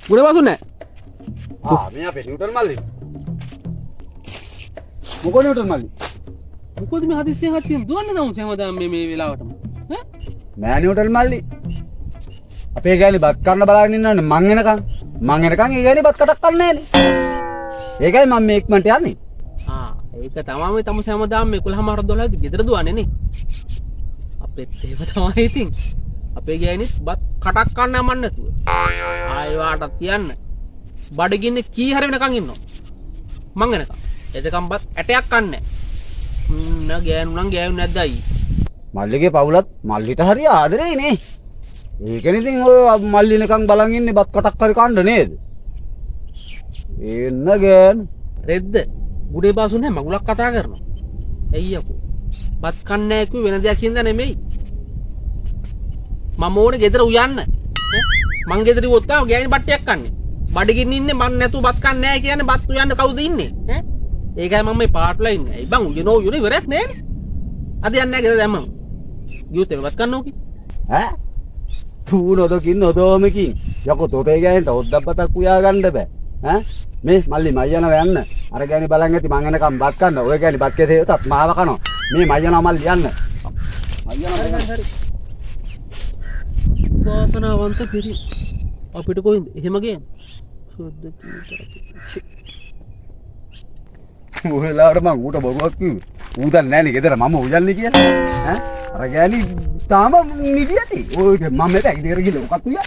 ගුණ බසු නෑ. මේ අපේ නිව්ටන් මල්ලි. මොකෝ නිව්ටන් මල්ලි? මොකද මේ හදිස්සියෙන් හදිස්සියෙන් දුවන්නේ නැවුම් හැමදාම මේ වෙලාවටම. ඈ? නෑ නිව්ටන් මල්ලි. අපේ ගෑණි බත් කන්න බලාගෙන ඉන්නවනේ මං එනකන්. මං එනකන් ඒ ගෑණි බත් කටක් කන්නේ නෑනේ. ඒකයි මම මේ ඉක්මනට යන්නේ. ඒක තමයි තම හැමදාම මේ 11:00 12 ගෙදර දුවන්නේ නේ. අපෙත් ඒක තමයි ඉතින්. අපේ ගෑණිත් බත් කටක් කන්න යමන් නැතුව. ආයෙ වාටත් කියන්න. බඩගින්නේ කී හැර වෙනකන් ඉන්නවා. මං එනකන්. එතකම් බත් ඇටයක් කන්නේ නෑ. ගෑනු නම් ගෑනු නැද්ද අයියේ? මල්ලිගේ පවුලත් මල්ලිට හරි ආදරේ නේ. ඒකනේ ඉතින් ඔය මල්ලි නිකන් බලන් ඉන්නේ බත් කටක් හරි කන්න නේද? එන්න ගෑනු. රෙද්ද ගුඩේ බාසු නැහැ මගුලක් කතා කරනවා. ඇයි යකෝ? බත් කන්නේ නැහැ කිව්ව වෙන දෙයක් හින්දා නෙමෙයි. මම ඕනේ ගෙදර උයන්න. මං ගෙදර ඉවොත් තා ගෑණි බට්ටියක් කන්නේ. බඩගින්න ඉන්නේ මං නැතුව බත් කන්නේ නැහැ කියන්නේ බත් උයන්න කවුද ඉන්නේ? ඒකයි මම මේ පාටලා ඉන්නේ. ඇයි බං උයනෝ උයන ඉවරයක් නෑනේ. අද යන්නේ නැහැ ගෙදර දැම්මම. ගියොත් එමෙ බත් කන්නෝ කි. ඈ? තූ නොදකින් නොදෝමකින්. යකෝ තෝටේ ගෑනිට ඔද්දබ්බතක් උයා ගන්න බෑ. ඈ? මේ මල්ලි මයියනවා යන්න. අර ගෑණි බලන් ඇති මං එනකම් බත් කන්න. ඔය ගෑණි බත් කේතේ උතත් මාව කනවා. මේ මයියනවා මල්ලි යන්න. මයියනවා හරි. වාසනාවන්ත පිරි. අපිට කොහෙන්ද? එහෙම ගේන්න. සුද්ද කීතර. ඔයලාට මං ඌට බොරුවක් කිව්වේ. ඌ දන්නේ නෑනේ ගෙදර මම උයන්නේ කියලා. ඈ? අර ගෑණි තාම නිදියති. ඔය මම මේ බැග් දෙකට ගිහලා උකත් උයා.